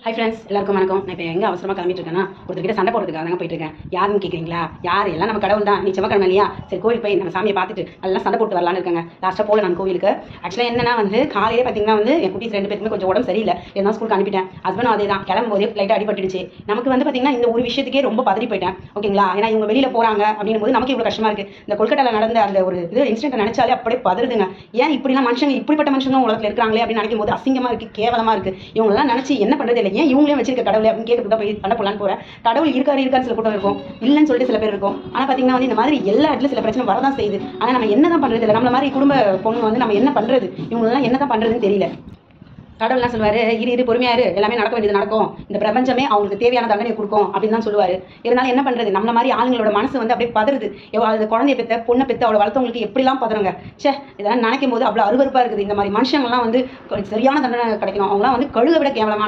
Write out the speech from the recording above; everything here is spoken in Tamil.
ஹை ஃப்ரெண்ட்ஸ், எல்லாருக்கும் வணக்கம். நான் இப்போ எங்கே அவசரமாக கிளம்பிட்டு இருக்கேன்னா, ஒருத்தர்கிட்ட சண்டை போடுறதுக்காக தாங்க போயிட்டு இருக்கேன். யாருன்னு கேட்குறீங்களா? யார்? எல்லாம் நம்ம கடவுள் தான். நீ செவ்வாய்க்கிழமை இல்லையா? சரி, கோவில் போய் நம்ம சாமியை பார்த்துட்டு எல்லாம் சண்டை போட்டு வரலான்னு இருக்காங்க. லாஸ்ட்டாக போகல நான் கோவிலுக்கு. ஆக்சுவலாக என்னன்னா காலையே பார்த்தீங்கன்னா என் குட்டீஸ் 2 பேருக்குமே கொஞ்சம் உடம்பு சரியில்லை. இருந்தாலும் ஸ்கூலுக்கு அனுப்பிட்டேன். ஹஸ்பண்டும் அதே தான், கிளம்பும்போதே லைட்டாக அடிபட்டுடுச்சு. நமக்கு பார்த்தீங்கன்னா இந்த ஒரு விஷயத்துக்கே ரொம்ப பதறி போயிட்டேன். ஓகேங்களா? ஏன்னா இவங்க வெளியில் போகிறாங்க அப்படின்னும் போது நமக்கு இவ்வளோ கஷ்டமாக இருக்குது. இந்த கொல்கட்டாவில் நடந்த அந்த ஒரு இன்சிடென்ட் நினைச்சாலே அப்படியே பதறுதுங்க. ஏன் இப்படிலாம் மனுஷங்க, இப்படிப்பட்ட மனுஷங்களும் உலகத்தில் இருக்காங்களே அப்படின்னு நினைக்கும் போது அசிங்கமாக இருக்குது, கேவலமாக இருக்குது. இவங்கெல்லாம் நினச்சி என்ன பண்ணுறது இல்லை. ஏன் இவங்களே வச்சிருக்க கடவுளை அப்படின்னு கேட்கறது தான் போய் பண்ண போகலான்னு போகிறேன். கடவுள் இருக்காரு சில கூட்டம் இருக்கும், இல்லைன்னு சொல்லிட்டு சில பேர் இருக்கும். ஆனால் பார்த்தீங்கன்னா இந்த மாதிரி எல்லா இடத்துல சில பிரச்சனை வரதான் செய்யுது. ஆனால் நம்ம என்ன தான் பண்ணுறது இல்லை. நம்மள மாதிரி குடும்ப பொண்ணு நம்ம என்ன பண்ணுறது, இவங்கெல்லாம் என்ன தான் பண்ணுறதுன்னு தெரியல. கடவுள்லாம் சொல்லுவார், இரு பொறுமையா இரு, எல்லாமே நடக்க வேண்டியது நடக்கும், இந்த பிரபஞ்சமே அவங்களுக்கு தேவையான தண்டனை கொடுக்கும் அப்படின்னு தான் சொல்லுவார். இருந்தாலும் என்ன பண்ணுறது, நம்மள மாதிரி ஆளுங்களோட மனசு அப்படியே பதறுது. அது குழந்தைய பெற்ற பொண்ணை பெற்று அவளை வளர்த்தவங்களுக்கு எப்படிலாம் பதறுங்க. இதெல்லாம் நினைக்கும் போது அவ்வளோ அருவருப்பாக இருக்குது. இந்த மாதிரி மனுஷங்கள்லாம் சரியான தண்டனை கிடைக்கணும். அவங்களாம் கழுக விட கேவலமான